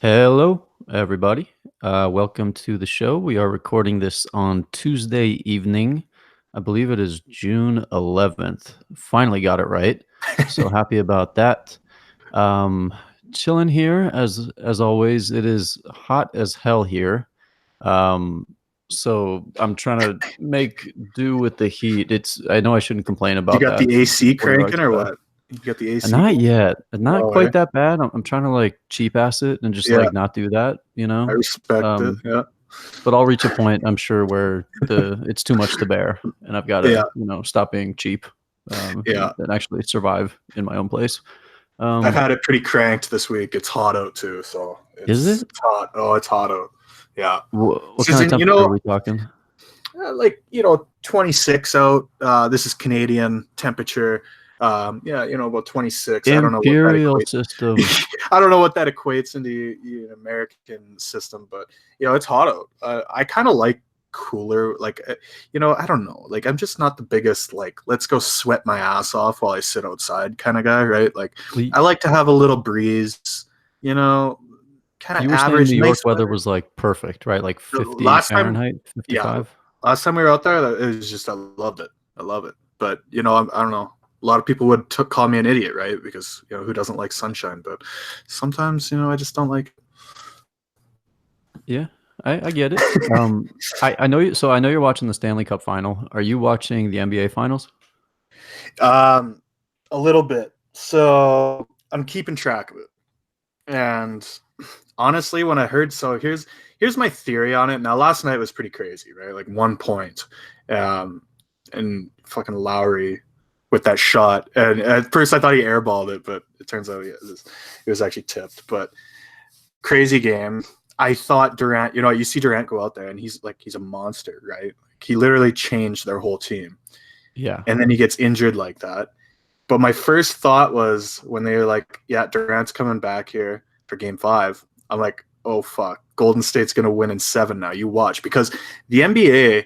Hello, everybody. Welcome to the show. We are recording this on Tuesday evening. I believe it is June 11th. Finally got it right. So happy about that. Um, Chilling here as always. It is hot as hell here. Um, so I'm trying to make do with the heat. I know I shouldn't complain You about got that. the AC 40 bucks cranking or though. what? You got the AC Not going? yet. Not Oh, quite eh? that bad. I'm trying to like cheap ass it and just Yeah, like not do that, you I know? respect it. Um, Yeah, but I'll reach a point, I'm sure, where it's too much to bear, and I've got yeah, to, stop being cheap, yeah. and actually survive in my own place. I've Um, had it pretty cranked this week. It's hot out too, so is it? it's hot. Oh, it's hot out. Yeah, What it's kind just of temperature are we talking? 26 out. This is Canadian temperature. Yeah, about 26. I don't know what that Imperial equates. system. I don't know what that equates into an American system, but it's hot out. I kind of like cooler, like I don't know, like I'm just not the biggest like let's go sweat my ass off while I sit outside kind of guy, right? Like We, I like to have a little breeze, you know, kind of you were saying New average, York nice weather weather. was like perfect, right? Like The 50 last time, Fahrenheit, yeah, 55. last time we were out there, it was just I loved it. I love it. But I don't know. A lot of people would call me an idiot, right? Because who doesn't like sunshine? But sometimes I just don't like. Yeah, I get it. I know you. So I know you're watching the Stanley Cup final. Are you watching the NBA finals? Um, a little bit. So I'm keeping track of it. And honestly, when I heard, so here's my theory on it. Now, last night was pretty crazy, right? Like 1 point, um, and fucking Lowry with that shot. And at first, I thought he airballed it, but it turns out it was actually tipped. But crazy game. I thought Durant. You see Durant go out there, and he's a monster, right? He literally changed their whole team, Yeah. and then he gets injured like that. But my first thought was when they were like, "Yeah, Durant's coming back here for Game 5." I'm like, "Oh fuck, Golden State's gonna win in 7 now. You watch," because the NBA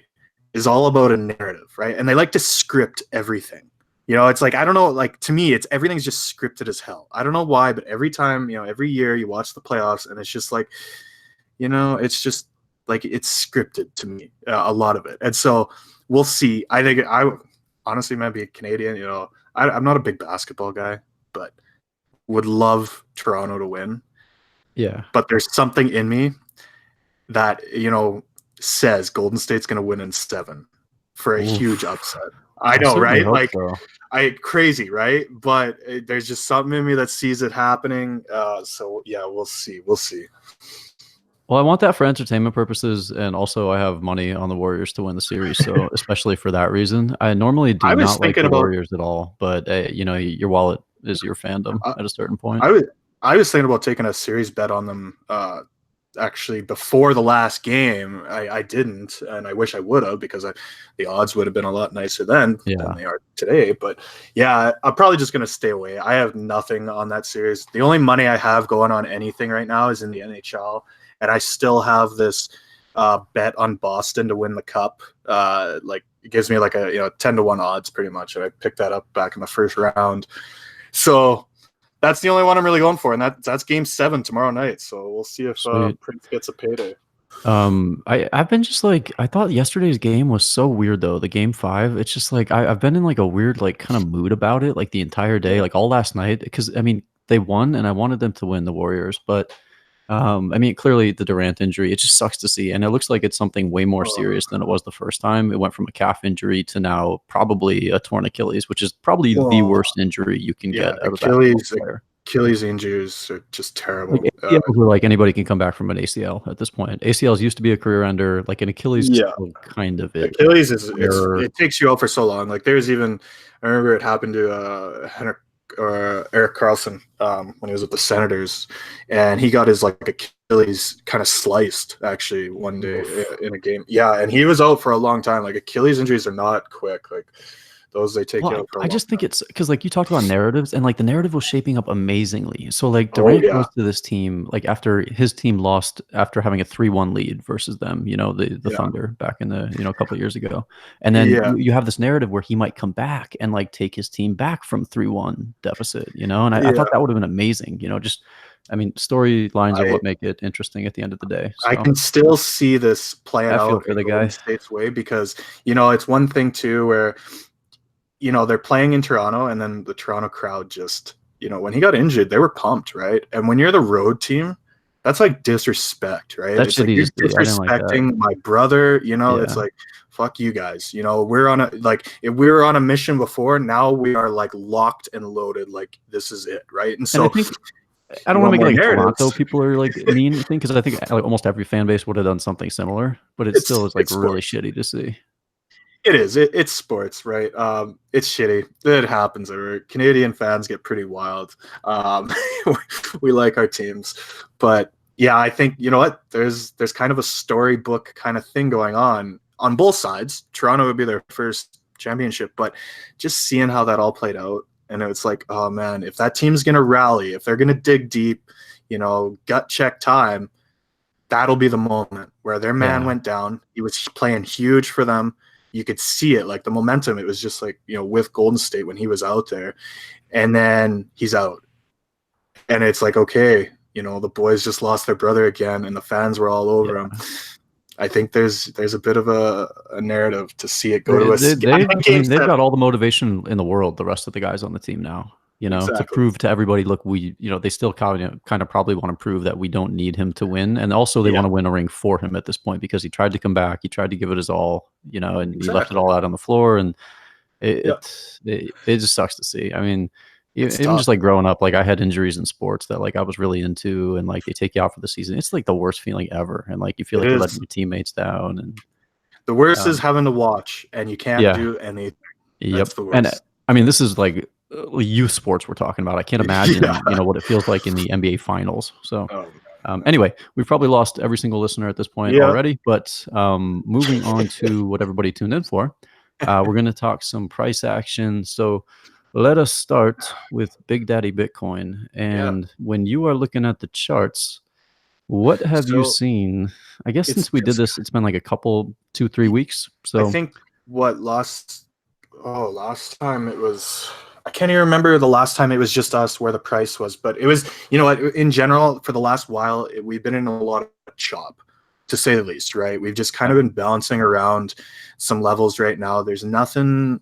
is all about a narrative, right? And they like to script everything. It's like I don't know, like to me, it's everything's just scripted as hell. I don't know why, but every time, every year you watch the playoffs, and it's just like, it's just like it's scripted to me, a lot of it. And so we'll see. I think I honestly might be a Canadian. I'm not a big basketball guy, but would love Toronto to win. Yeah. But there's something in me that says Golden State's going to win in 7 for a huge Oof. upset. I I know, certainly right? hope Like so. crazy, right? But there's just something in me that sees it happening. So yeah, we'll see. We'll see. Well, I want that for entertainment purposes, and also I have money on the Warriors to win the series. So, especially for that reason, I normally do I was not like thinking the about. Warriors at all. But your wallet is your fandom I, at a certain point. I was I was thinking about taking a series bet on them. Actually, before the last game, I didn't, and I wish I would have because the odds would have been a lot nicer then than Yeah. they are today. But yeah, I'm probably just going to stay away. I have nothing on that series. The only money I have going on anything right now is in the NHL, and I still have this bet on Boston to win the cup. Like it gives me like a 10-1 odds pretty much, and I picked that up back in the first round. So that's the only one I'm really going for, and that's Game 7 tomorrow night. So we'll see if Sweet. Prince gets a payday. I've been just like I thought yesterday's game was so weird though. The game 5, it's just like I've been in like a weird like kind of mood about it like the entire day, Yeah, like all last night. Because I mean they won and I wanted them to win, the Warriors, but I mean clearly the Durant injury, it just sucks to see, and it looks like it's something way more uh, serious than it was the first time. It went from a calf injury to now probably a torn Achilles, which is probably the well, worst injury you can yeah, get out of a basketball player. Achilles injuries are just Like terrible. ACLs are like anybody can come back from an ACL at this point. ACLs used to be a career ender. Like an Achilles Yeah, still kind of is. Achilles is Where it takes you out for so long. Like there's even I remember it happened to Henrik or Eric Carlson when he was with the Senators, and he got his like Achilles kind of sliced actually one day oof. in a game. Yeah, and he was out for a long time. Like Achilles injuries are not quick. Like those they take Well, you out for a I long just think time. it's because like you talked about narratives and like the narrative was shaping up amazingly. So like Oh Durant yeah, goes to this team like after his team lost after having a 3-1 lead versus them, the yeah, Thunder back in the, a couple of years ago. And then yeah, you have this narrative where he might come back and like take his team back from 3-1 deficit, and I yeah. thought that would have been amazing, just I mean, storylines are I what make it interesting at the end of the day. I So can still see this playing I feel out for in the Golden guy. State's way because, it's one thing too where, they're playing in Toronto and then the Toronto crowd just, when he got injured, they were pumped, right? And when you're the road team, that's like disrespect, right? That's It's like shitty to you're see. I didn't like that. disrespecting my brother, it's Yeah. like fuck you guys. We're on a like if we were on a mission before, now we are like locked and loaded, like this is it, right? And And I so think I don't you want to want make it more like Toronto narratives. people are like mean thing because I think like almost every fan base would have done something similar, but it still It's is like it's really sports. shitty to see. It is. It's sports, right? It's shitty. It happens. Canadian fans get pretty wild. Um, we like our teams, but yeah, I think you know what. There's kind of a storybook kind of thing going on both sides. Toronto would be their first championship, but just seeing how that all played out, and it's like, oh man, if that team's gonna rally, if they're gonna dig deep, gut check time, that'll be the moment where their man Yeah. went down. He was playing huge for them. You could see it, like the momentum. It was just like, with Golden State when he was out there, and then he's out. And it's like, okay, the boys just lost their brother again, and the fans were all over him. Yeah. I think there's a bit of a narrative to see it go They, to a they, they, I game mean, they've seven. got all the motivation in the world, the rest of the guys on the team now, to Exactly. prove to everybody, look, they still kind of probably want to prove that we don't need him to win. And also they want to win a ring for him at this point because he tried to come back. He tried to give it his all, and he left it all out on the floor. And it just sucks to see. I mean, It's even tough. just like growing up, like I had injuries in sports that like I was really into, and like they take you out for the season. It's like the worst feeling ever, and like you feel like you're letting your teammates down. And The worst is having to watch and you can't do anything. Yep. That's the worst. And I mean, this is like youth sports we're talking about. I can't imagine, what it feels like in the NBA finals. So, anyway, we've probably lost every single listener at this point already. But moving on to what everybody tuned in for, we're going to talk some price action. So let us start with Big Daddy Bitcoin. And when you are looking at the charts, what have you seen? I guess since we did this, it's been like a couple, 2-3 weeks. So I think last time it was, I can't even remember the last time it was just us where the price was, but it was, in general for the last while, we've been in a lot of chop, to say the least, right? We've just kind of been bouncing around some levels right now. There's nothing,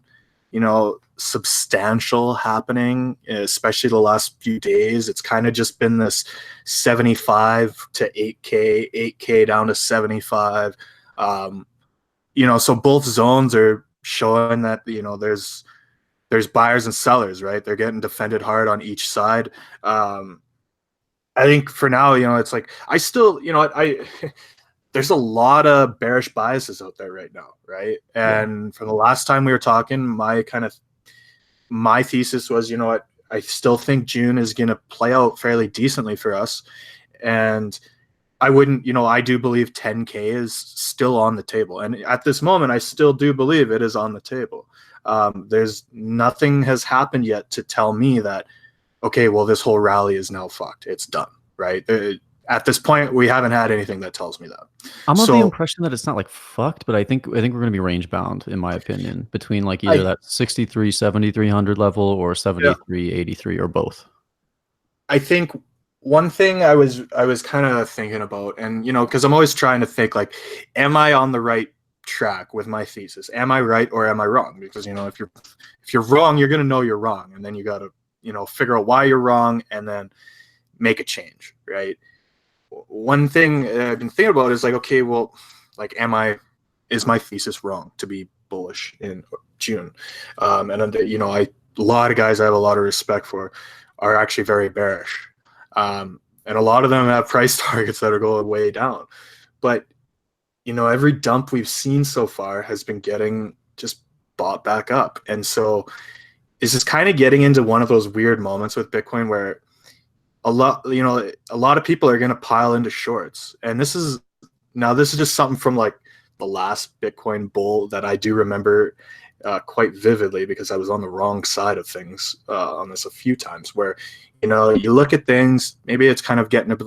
substantial happening, especially the last few days. It's kind of just been this 75 to 8K, 8K down to 75. So both zones are showing that, there's buyers and sellers, right? They're getting defended hard on each side. I think for now, it's like, I still, there's a lot of bearish biases out there right now, right? And from the last time we were talking, my thesis was, I still think June is going to play out fairly decently for us. And I wouldn't, I do believe 10K is still on the table. And at this moment, I still do believe it is on the table. There's nothing has happened yet to tell me that, okay, well, this whole rally is now fucked. It's done, right? At this point, we haven't had anything that tells me that. I'm of the impression that it's not like fucked, but I think we're going to be range bound, in my opinion, between like either that 63, 7,300 level or 73, 83 or both. I think one thing I was kind of thinking about, and because I'm always trying to think like, am I on the right track with my thesis? Am I right or am I wrong? Because if you're wrong, you're gonna know you're wrong, and then you got to figure out why you're wrong and then make a change, right? One thing I've been thinking about is like, okay, well, like, is my thesis wrong to be bullish in June? And a lot of guys I have a lot of respect for are actually very bearish. And a lot of them have price targets that are going way down. But, every dump we've seen so far has been getting just bought back up. And so it's just kind of getting into one of those weird moments with Bitcoin where a lot of people are going to pile into shorts. And this is just something from like the last Bitcoin bull that I do remember quite vividly, because I was on the wrong side of things on this a few times, where you look at things, maybe it's kind of getting a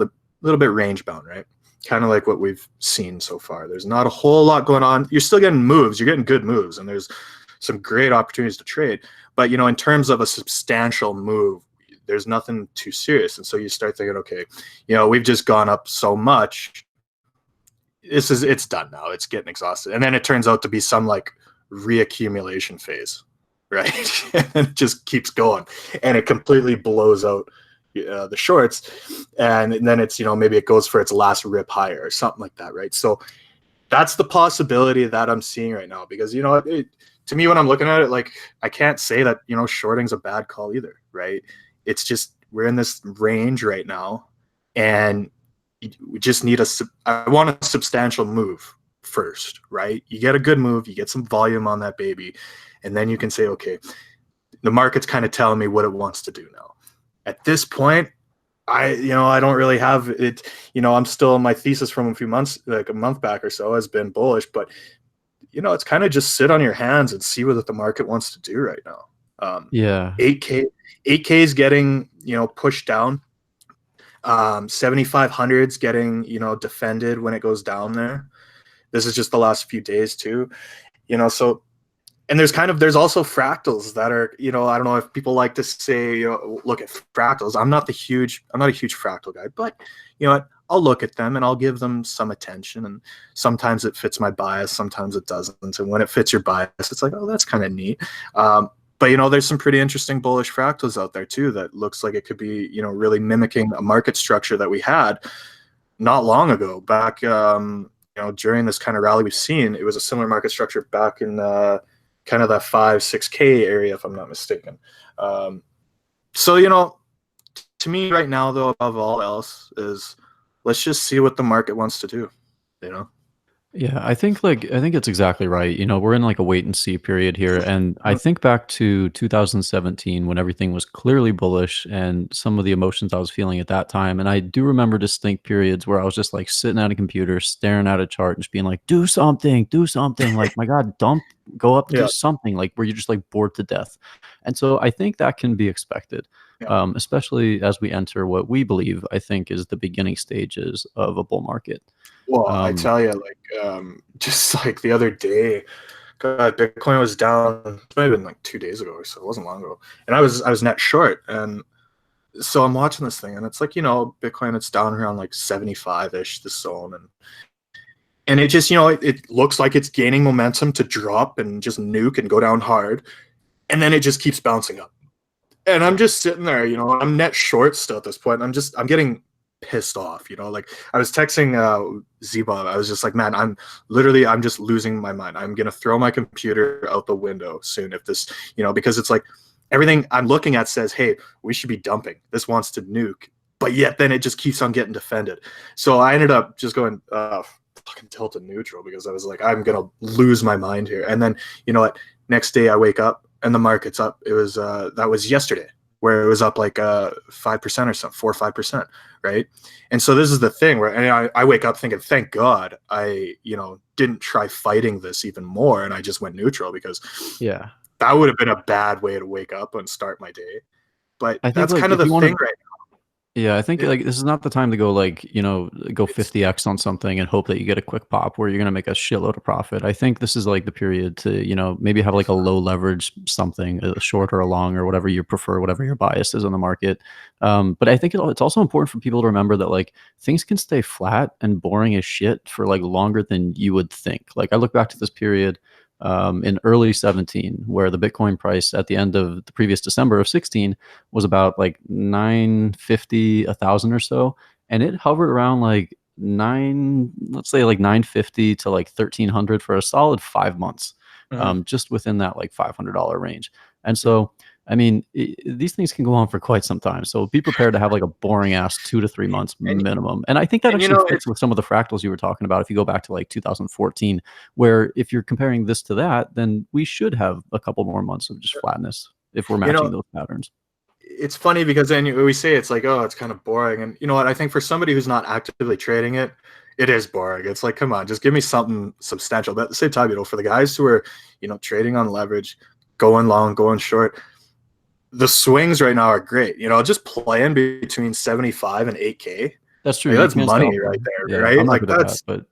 little bit range bound, right? Kind of like what we've seen so far. There's not a whole lot going on. You're still getting moves. You're getting good moves, and there's some great opportunities to trade. But in terms of a substantial move, there's nothing too serious. And so you start thinking, okay, we've just gone up so much. It's done now. It's getting exhausted. And then it turns out to be some like reaccumulation phase, right? And it just keeps going, and it completely blows out the shorts. And then it's, maybe it goes for its last rip higher or something like that, right? So that's the possibility that I'm seeing right now, because, to me, when I'm looking at it, like, I can't say that, shorting's a bad call either, right? It's just, we're in this range right now, and we just need I want a substantial move first, right? You get a good move, you get some volume on that baby, and then you can say, okay, the market's kind of telling me what it wants to do now. At this point, I don't really have it. I'm still, my thesis from a few months, like a month back or so, has been bullish, but it's kind of just sit on your hands and see what the market wants to do right now. Yeah. 8K is getting, pushed down. 7,500's getting, defended when it goes down there. This is just the last few days too, so, and there's also fractals that are, I don't know if people like to say, look at fractals. I'm not a huge fractal guy, but what? I'll look at them and I'll give them some attention. And sometimes it fits my bias, sometimes it doesn't. And when it fits your bias, it's like, oh, that's kind of neat. But there's some pretty interesting bullish fractals out there too that looks like it could be, really mimicking a market structure that we had not long ago. Back, during this kind of rally we've seen, it was a similar market structure back in kind of that 5-6K area, if I'm not mistaken. So, to me right now, though, above all else, is let's just see what the market wants to do, Yeah, I think it's exactly right. We're in like a wait and see period here. And I think back to 2017 when everything was clearly bullish and some of the emotions I was feeling at that time. And I do remember distinct periods where I was just like sitting at a computer, staring at a chart and just being like, do something. Like, my God, go up, do something, like where you're just like bored to death. And so I think that can be expected. Especially as we enter what we believe, I think, is the beginning stages of a bull market. Well, I tell you, like, just like the other day, God, Bitcoin was down. It might have been like 2 days ago or so. It wasn't long ago, and I was net short, and so I'm watching this thing, and it's like, Bitcoin, it's down around like 75-ish, the zone, and it just, it looks like it's gaining momentum to drop and just nuke and go down hard, and then it just keeps bouncing up. And I'm just sitting there, I'm net short still at this point. I'm getting pissed off, like I was texting Z-Bob. I was just like, man, I'm just losing my mind. I'm going to throw my computer out the window soon if this, because it's like everything I'm looking at says, hey, we should be dumping. This wants to nuke. But yet then it just keeps on getting defended. So I ended up just going fucking tilt to neutral because I was like, I'm going to lose my mind here. And then, you know what? Next day I wake up and the market's up. It was that was yesterday where it was up like 5% or something, 4 or 5%, right? And so this is the thing where, and I wake up thinking, thank God I didn't try fighting this even more, and I just went neutral, because that would have been a bad way to wake up and start my day. But that's kind of the thing right now. Yeah, I think like this is not the time to go like, go 50x on something and hope that you get a quick pop where you're going to make a shitload of profit. I think this is like the period to, maybe have like a low leverage something, a short or a long or whatever you prefer, whatever your bias is on the market. But I think it's also important for people to remember that like things can stay flat and boring as shit for like longer than you would think. Like I look back to this period in early 17, where the Bitcoin price at the end of the previous December of 16 was about like 950, 1,000 or so. And it hovered around like let's say like 950 to like 1,300 for a solid 5 months, just within that like $500 range. And so, I mean, these things can go on for quite some time. So be prepared to have like a boring ass 2 to 3 months minimum. And I think that actually fits with some of the fractals you were talking about. If you go back to like 2014, where if you're comparing this to that, then we should have a couple more months of just flatness if we're matching those patterns. It's funny because then we say it's like, oh, it's kind of boring. And you know what? I think for somebody who's not actively trading it, it is boring. It's like, come on, just give me something substantial. But at the same time, for the guys who are, trading on leverage, going long, going short, the swings right now are great. Just playing between 75 and 8K. That's true. Like, that's money right there, right? Like that's a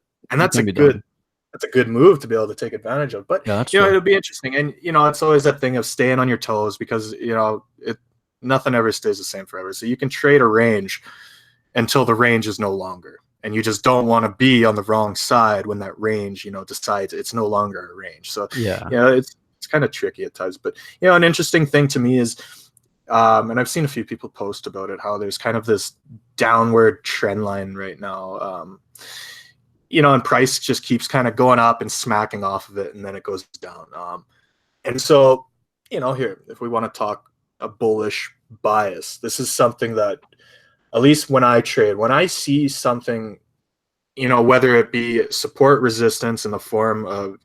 good move to be able to take advantage of. But it'll be interesting, and it's always that thing of staying on your toes, because Nothing ever stays the same forever. So you can trade a range until the range is no longer. And you just don't want to be on the wrong side when that range, decides it's no longer a range. So, Yeah. It's kind of tricky at times. But, an interesting thing to me is, and I've seen a few people post about it, how there's kind of this downward trend line right now. And price just keeps kind of going up and smacking off of it, and then it goes down. And so, here, if we want to talk a bullish bias, this is something that, at least when I trade, when I see something, whether it be support resistance in the form of,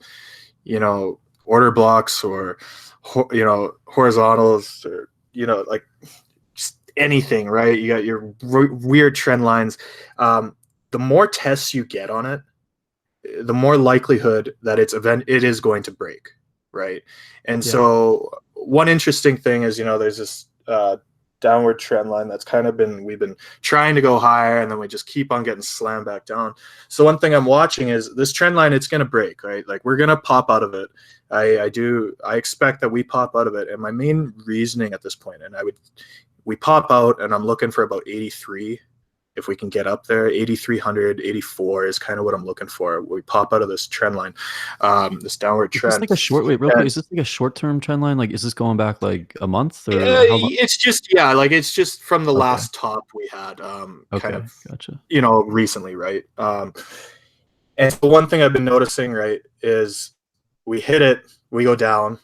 order blocks or, horizontals or, like just anything, right? You got your weird trend lines. The more tests you get on it, the more likelihood that it is going to break, right? And so one interesting thing is, there's this downward trend line that's kind of we've been trying to go higher, and then we just keep on getting slammed back down. So one thing I'm watching is this trend line, it's going to break, right? Like we're going to pop out of it. I expect that we pop out of it. And my main reasoning at this point, we pop out, and I'm looking for about 83. If we can get up there, 8,300, 84 is kind of what I'm looking for. We pop out of this trend line, this downward trend. Is this like a short? Wait, real quick. Is this like a short-term trend line? Like, is this going back like a month or? It's just from the last top we had, kind of, gotcha. Recently, right? And the one thing I've been noticing, right, is we hit it, we go down,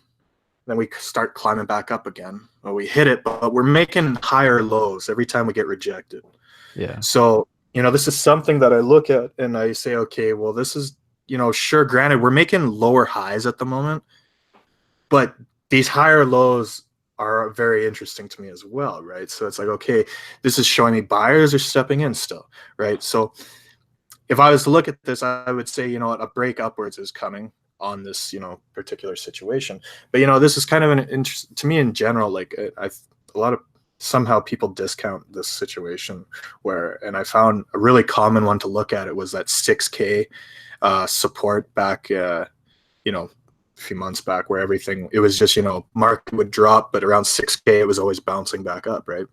then we start climbing back up again. Well, we hit it, but we're making higher lows every time we get rejected. Yeah. So, this is something that I look at and I say, okay, well, this is, sure, granted, we're making lower highs at the moment, but these higher lows are very interesting to me as well, right? So it's like, okay, this is showing me buyers are stepping in still, right? So if I was to look at this, I would say, a break upwards is coming on this, particular situation. But, this is kind of an interest to me in general. Like somehow people discount this situation and I found a really common one to look at. It was that 6K support back, a few months back, where it was just, market would drop, but around 6K, it was always bouncing back up. Right.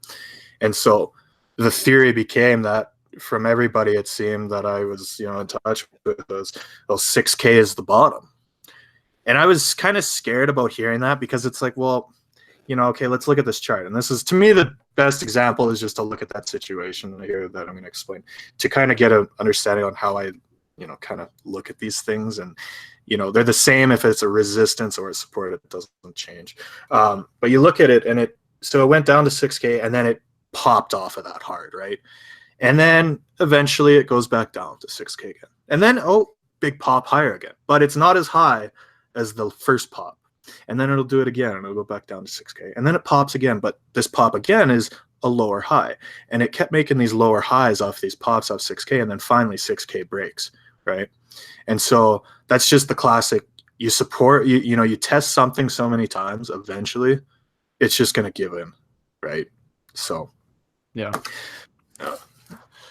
And so the theory became that from everybody, it seemed that I was, in touch with those 6K is the bottom. And I was kind of scared about hearing that, because it's like, well, okay, let's look at this chart. And this is, to me, the best example is just to look at that situation here that I'm going to explain, to kind of get an understanding on how I, kind of look at these things. And, they're the same if it's a resistance or a support, it doesn't change. But you look at it, and it went down to 6K, and then it popped off of that hard, right? And then eventually it goes back down to 6K again. And then, big pop higher again. But it's not as high as the first pop. And then it'll do it again, and it'll go back down to 6K. And then it pops again, but this pop again is a lower high. And it kept making these lower highs off these pops off 6K, and then finally 6K breaks, right? And so that's just the classic, you test something so many times, eventually it's just going to give in, right? So, yeah.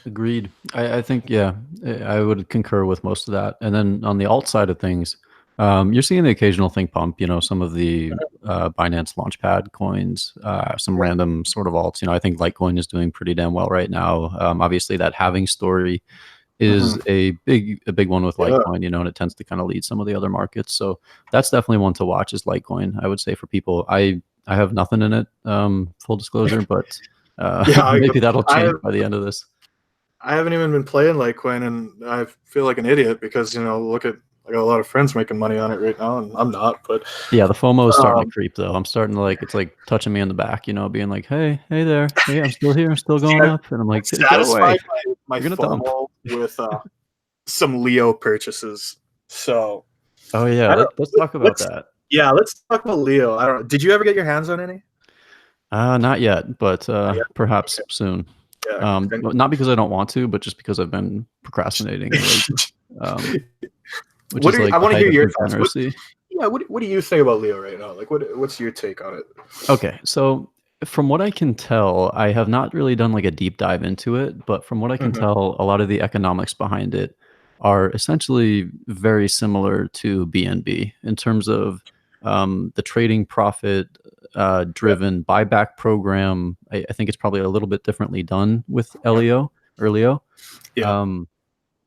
Agreed. I think, I would concur with most of that. And then on the alt side of things, you're seeing the occasional thing pump, some of the Binance Launchpad coins, some random sort of alts. I think Litecoin is doing pretty damn well right now. Obviously, that halving story is a big one with Litecoin, and it tends to kind of lead some of the other markets. So that's definitely one to watch, is Litecoin. I would say for people, I have nothing in it, full disclosure, but maybe that'll change by the end of this. I haven't even been playing Litecoin, and I feel like an idiot because, look at, I got a lot of friends making money on it right now, and I'm not. But yeah, the FOMO is starting to creep, though. I'm starting to it's like touching me in the back, being like, hey there, hey, I'm still here, I'm still going up, and I'm like, satisfied my FOMO with some Leo purchases. So, oh yeah, let's talk about that. Yeah, let's talk about Leo. I don't. Did you ever get your hands on any? Not yet, but perhaps soon. Yeah, not because I don't want to, but just because I've been procrastinating. Which is I want to hear your thoughts. What do you think about Leo right now? Like, what's your take on it? Okay, so from what I can tell, I have not really done like a deep dive into it, but from what I can tell, a lot of the economics behind it are essentially very similar to BNB in terms of the trading profit driven buyback program. I think it's probably a little bit differently done with Leo or Leo. Yeah.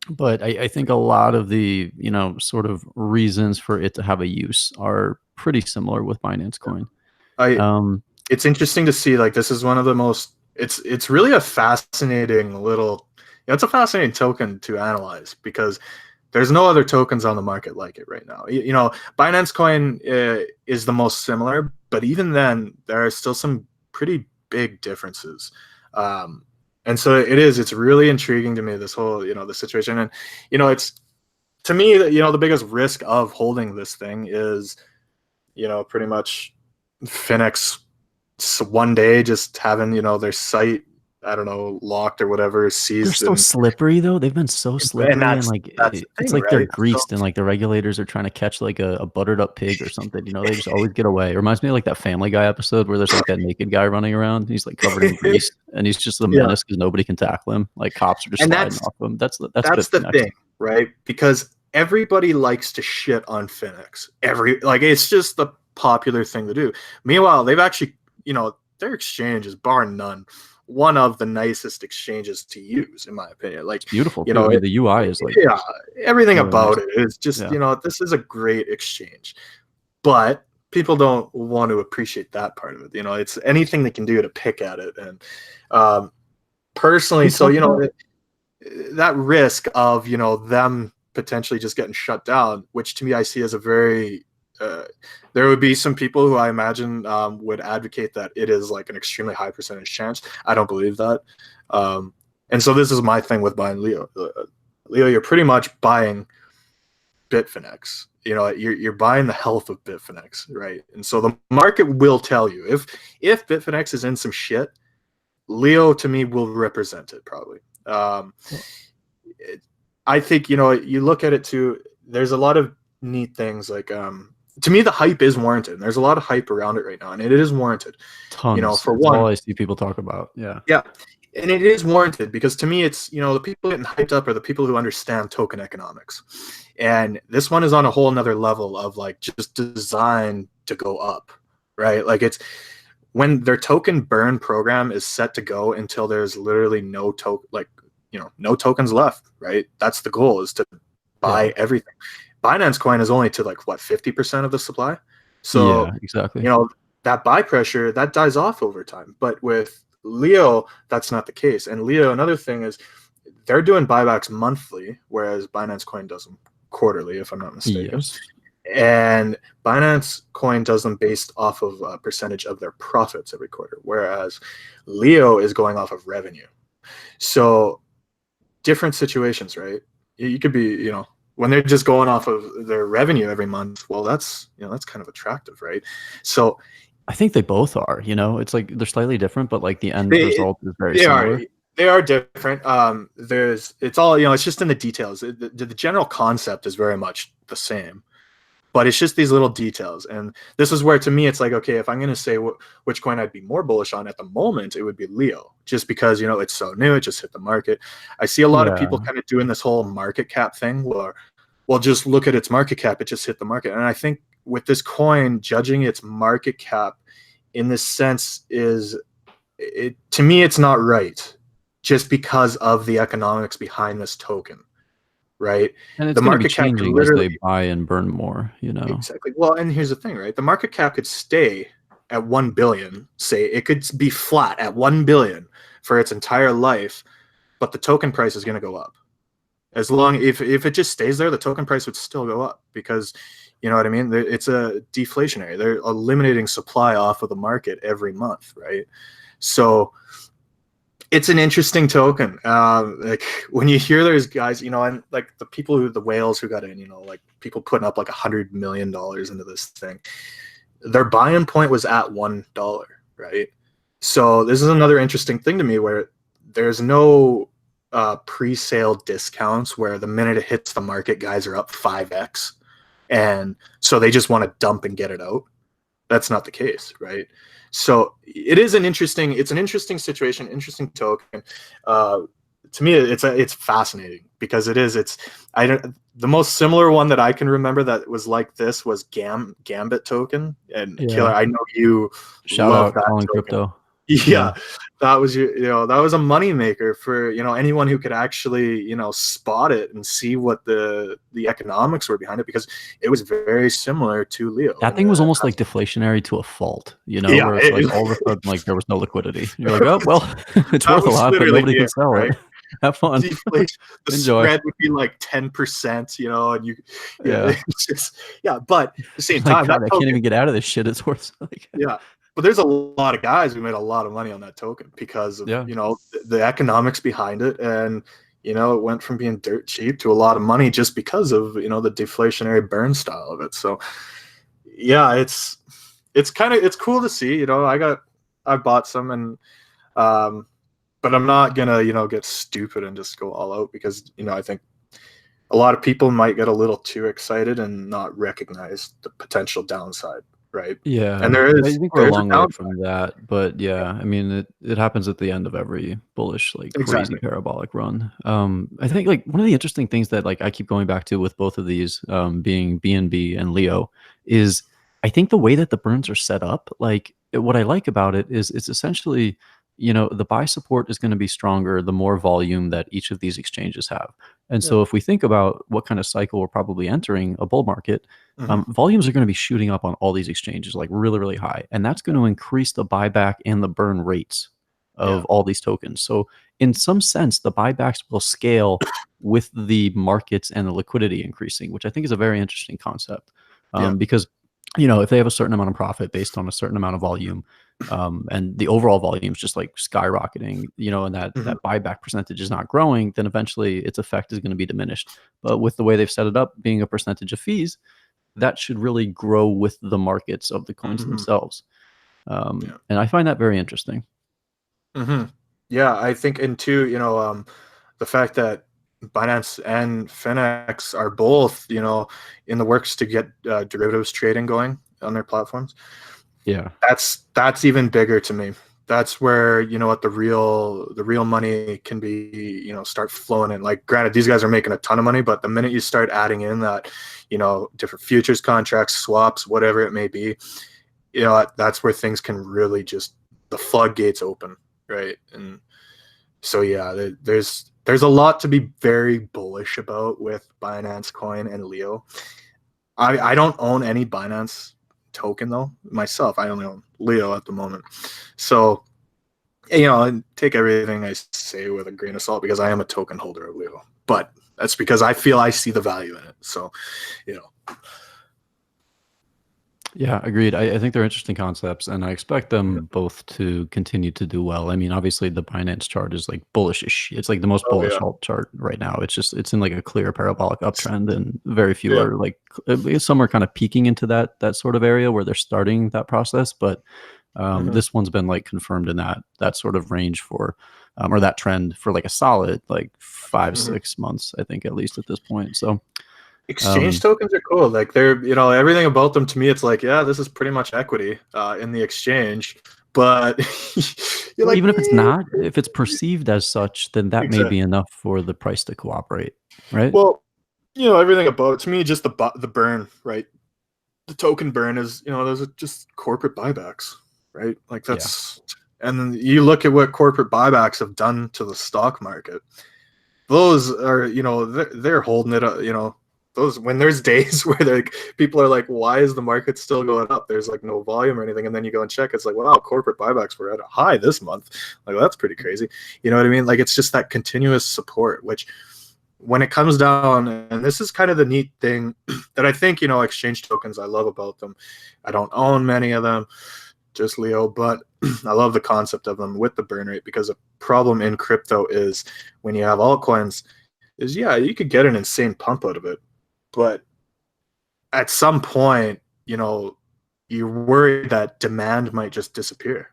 But I think a lot of the, sort of reasons for it to have a use are pretty similar with Binance Coin. It's interesting to see, like, this is one of the most, it's really a fascinating little, it's a fascinating token to analyze because there's no other tokens on the market like it right now. Binance Coin is the most similar, but even then, there are still some pretty big differences. And so it's really intriguing to me, this whole, the situation. And, it's, to me, the biggest risk of holding this thing is, pretty much Finex one day just having, their site, I don't know, locked or whatever, seized. They're so slippery though. They've been so slippery, and that's it's like they're greased, and like the regulators are trying to catch like a buttered up pig or something. They just always get away. It reminds me of like that Family Guy episode where there's like that naked guy running around. He's like covered in grease, and he's just a menace because nobody can tackle him. Like cops are just sliding off him. That's the thing, right? Because everybody likes to shit on Finex. It's just the popular thing to do. Meanwhile, they've actually, their exchange is bar none one of the nicest exchanges to use, in my opinion. Like, it's beautiful. The UI is like, everything really about it is just, this is a great exchange, but people don't want to appreciate that part of it. It's anything they can do to pick at it. And personally, so, that risk of, them potentially just getting shut down, which to me, I see as a very, there would be some people who I imagine would advocate that it is like an extremely high percentage chance. I don't believe that. And so this is my thing with buying Leo. Leo, you're pretty much buying Bitfinex. You're buying the health of Bitfinex, right? And so the market will tell you if Bitfinex is in some shit, Leo to me will represent it probably. I think, you look at it too, there's a lot of neat things like, to me, the hype is warranted. There's a lot of hype around it right now, and it is warranted. Tons. For one, all I see people talk about. Yeah. Yeah. And it is warranted because to me, it's, the people getting hyped up are the people who understand token economics. And this one is on a whole nother level of like just designed to go up, right? Like it's when their token burn program is set to go until there's literally no no tokens left, right? That's the goal, is to buy everything. Binance Coin is only to like what, 50% of the supply. So exactly. That buy pressure that dies off over time. But with Leo, that's not the case. And Leo, another thing is they're doing buybacks monthly, whereas Binance Coin does them quarterly, if I'm not mistaken. Yes. And Binance Coin does them based off of a percentage of their profits every quarter, whereas Leo is going off of revenue. So different situations, right? You could be, when they're just going off of their revenue every month, well, that's kind of attractive, right? So I think they both are, it's like they're slightly different, but like the end result is very similar. They are different. It's all, it's just in the details. The general concept is very much the same, but it's just these little details. And this is where, to me, it's like, okay, if I'm going to say which coin I'd be more bullish on at the moment, it would be Leo, just because, it's so new, it just hit the market. I see a lot of people kind of doing this whole market cap thing where, well, just look at its market cap, it just hit the market. And I think with this coin, judging its market cap in this sense to me, it's not right, just because of the economics behind this token, right? And it's the market cap could literally, as they buy and burn more, Exactly. Well, and here's the thing, right? The market cap could stay at 1 billion, say it could be flat at 1 billion for its entire life, but the token price is going to go up. As long if it just stays there, the token price would still go up because, you know what I mean? It's a deflationary. They're eliminating supply off of the market every month, right? So it's an interesting token. Like when you hear there's guys, and like the whales who got in, like people putting up like $100 million into this thing, their buy-in point was at $1, right? So this is another interesting thing to me where there's no pre-sale discounts where the minute it hits the market, guys are up 5x. And so they just want to dump and get it out. That's not the case, right? So it's an interesting situation, interesting token. To me, it's fascinating because the most similar one that I can remember that was like this was Gambit token. And Killer, Yeah. I know you Shout love out that Calling token. Crypto. Yeah, that was that was a money maker for anyone who could actually spot it and see what the economics were behind it, because it was very similar to Leo. That thing was almost like deflationary to a fault, Yeah, where it's like all of a sudden like there was no liquidity. You're like, oh well, it's that worth a was lot, but literally nobody can it, sell right? it. Have fun. Deflation, the Enjoy. spread would be like 10%, and Yeah. it's just, but at the same Like, time, God, that I can't even get out of this shit. It's worth like, yeah. But there's a lot of guys who made a lot of money on that token because of the economics behind it, and it went from being dirt cheap to a lot of money just because of the deflationary burn style of it. So yeah, it's cool to see. I bought some, and but I'm not gonna get stupid and just go all out, because I think a lot of people might get a little too excited and not recognize the potential downside. Right. yeah. And I think we're a there's long way downside. from that, but yeah, I mean, it happens at the end of every bullish, like crazy Exactly. parabolic run. I think like one of the interesting things that like I keep going back to with both of these, being BNB and Leo, is I think the way that the burns are set up, like what I like about it is it's essentially, the buy support is going to be stronger the more volume that each of these exchanges have. And so if we think about what kind of cycle we're probably entering, a bull market, volumes are going to be shooting up on all these exchanges like really, really high. And that's going to increase the buyback and the burn rates of all these tokens. So in some sense, the buybacks will scale with the markets and the liquidity increasing, which I think is a very interesting concept. Because, if they have a certain amount of profit based on a certain amount of volume, and the overall volume is just like skyrocketing, and that buyback percentage is not growing, then eventually its effect is going to be diminished. But with the way they've set it up, being a percentage of fees, that should really grow with the markets of the coins themselves. And I find that very interesting. Yeah, I think, and two, the fact that Binance and Finex are both, in the works to get derivatives trading going on their platforms. Yeah, that's even bigger to me. That's where what the real money can be, start flowing in. Like, granted, these guys are making a ton of money, but the minute you start adding in that, different futures contracts, swaps, whatever it may be, that's where things can really just, the floodgates open, right? And so yeah, there's a lot to be very bullish about with Binance Coin and Leo. I don't own any Binance token though myself. I only own Leo at the moment, so take everything I say with a grain of salt, because I am a token holder of Leo, but that's because I feel I see the value in it. So yeah, agreed. I think they're interesting concepts, and I expect them both to continue to do well. I mean, obviously the Binance chart is like bullish. It's like the most bullish alt chart right now. It's in like a clear parabolic uptrend, and very few are like, some are kind of peaking into that sort of area where they're starting that process. But this one's been like confirmed in that sort of range for, or that trend for like a solid like 5-6 months, I think, at least at this point. So exchange tokens are cool. Like, they're everything about them, to me, it's like, yeah, this is pretty much equity in the exchange. But well, like, even if it's not, if it's perceived as such, then that may be enough for the price to cooperate, right? Well, everything about it, to me, just the burn, right? The token burn is, those are just corporate buybacks, right? Like, that's and then you look at what corporate buybacks have done to the stock market. Those are, they're holding it up, those, when there's days where people are like, why is the market still going up? There's like no volume or anything, and then you go and check, it's like, wow, corporate buybacks were at a high this month. Like, well, that's pretty crazy. You know what I mean? Like, it's just that continuous support, which, when it comes down, and this is kind of the neat thing that I think, exchange tokens, I love about them. I don't own many of them, just Leo, but I love the concept of them with the burn rate, because a problem in crypto is when you have altcoins is, you could get an insane pump out of it, but at some point, you're worried that demand might just disappear,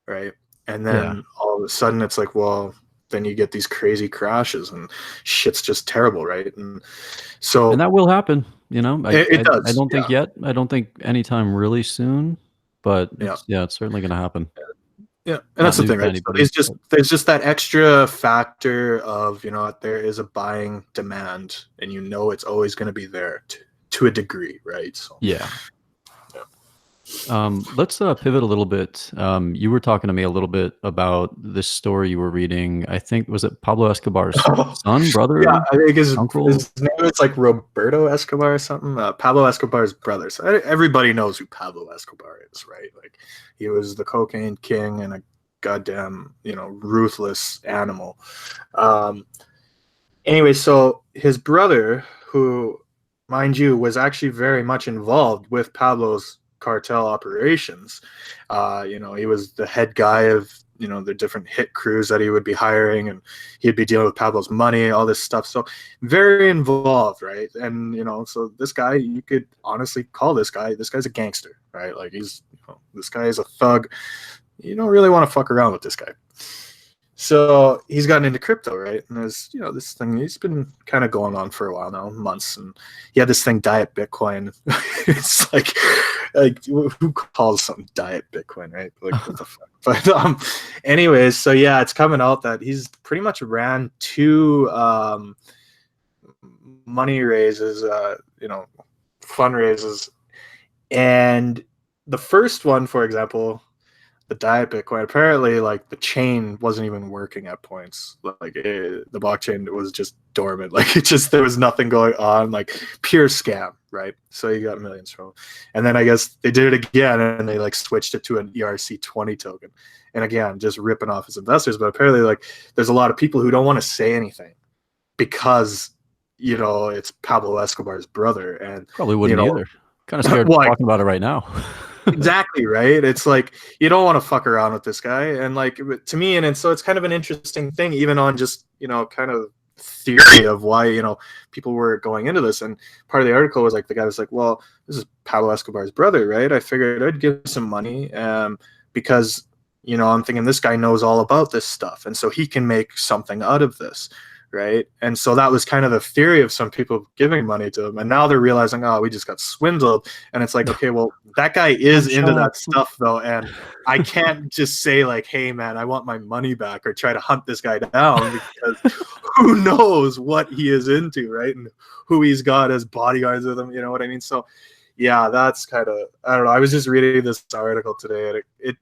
right? And then all of a sudden it's like, well, then you get these crazy crashes and shit's just terrible, right? And so, and that will happen, it does. I don't think yet. I don't think anytime really soon, but it's certainly going to happen. Yeah, and Not that's the new thing, to right? So anybody. there's just that extra factor of, there is a buying demand, and it's always going to be there to a degree, right? So Yeah. yeah. Let's pivot a little bit. You were talking to me a little bit about this story you were reading. I think, was it Pablo Escobar's son, Yeah, brother, I think uncle? his name is like Roberto Escobar or something. Pablo Escobar's brother. So everybody knows who Pablo Escobar is, right? Like, he was the cocaine king and a goddamn, ruthless animal. Um, anyway, so his brother, who, mind you, was actually very much involved with Pablo's cartel operations. He was the head guy of, the different hit crews that he would be hiring, and he'd be dealing with Pablo's money, all this stuff. So very involved, right? And so this guy, you could honestly call this guy's a gangster, right? Like, this guy is a thug. You don't really want to fuck around with this guy. So he's gotten into crypto, right? And there's, this thing, he's been kind of going on for a while now, months. And he had this thing, Diet Bitcoin. It's like who calls something Diet Bitcoin, right? Like, what the fuck? But anyways, so yeah, it's coming out that he's pretty much ran two money raises, fundraisers. And the first one, for example, the Diet Bitcoin, apparently, like, the chain wasn't even working at points. Like, the blockchain was just dormant. Like, there was nothing going on. Like, pure scam, right? So you got millions from it. And then I guess they did it again, and they like switched it to an ERC20 token. And again, just ripping off his investors. But apparently, like, there's a lot of people who don't want to say anything because it's Pablo Escobar's brother, and Probably wouldn't either. Kind of scared talking about it right now. Exactly, right? It's like, you don't want to fuck around with this guy. And like, to me, and so it's kind of an interesting thing, even on just, kind of theory of why, people were going into this. And part of the article was like, the guy was like, well, this is Pablo Escobar's brother, right? I figured I'd give some money because, I'm thinking this guy knows all about this stuff. And so he can make something out of this. Right. And so that was kind of the theory of some people giving money to him. And now they're realizing, oh, we just got swindled. And it's like, okay, well, that guy is into that stuff, though. And I can't just say, like, hey, man, I want my money back, or try to hunt this guy down, because who knows what he is into, right? And who he's got as bodyguards with him. You know what I mean? So, yeah, that's kind of, I don't know. I was just reading this article today, and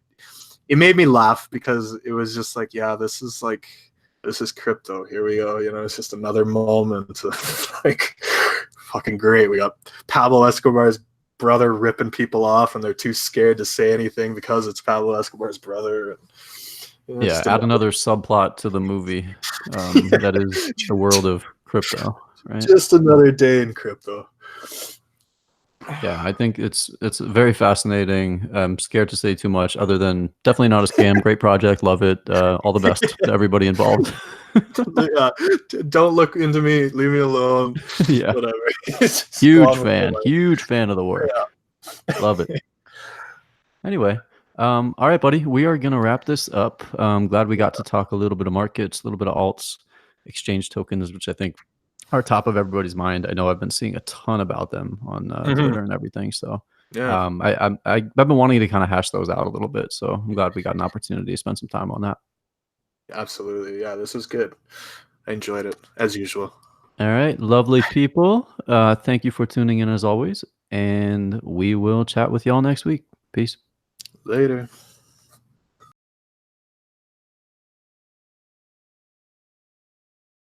it made me laugh, because it was just like, yeah, this is crypto. Here we go. It's just another moment of, like, fucking great. We got Pablo Escobar's brother ripping people off, and they're too scared to say anything because it's Pablo Escobar's brother. And, yeah, add another subplot to the movie. That is the world of crypto, right? Just another day in crypto. Yeah, I think it's very fascinating. I'm scared to say too much, other than definitely not a scam. Great project, love it. All the best to everybody involved. Don't look into me. Leave me alone. Yeah, whatever. Huge fan of the work. Yeah. Love it. Anyway, all right, buddy. We are gonna wrap this up. I'm glad we got to talk a little bit of markets, a little bit of alts, exchange tokens, which I think are top of everybody's mind. I know I've been seeing a ton about them on Twitter and everything. So yeah, I've been wanting to kind of hash those out a little bit. So I'm glad we got an opportunity to spend some time on that. Absolutely. Yeah, this was good. I enjoyed it, as usual. All right, lovely people. Thank you for tuning in, as always. And we will chat with y'all next week. Peace. Later.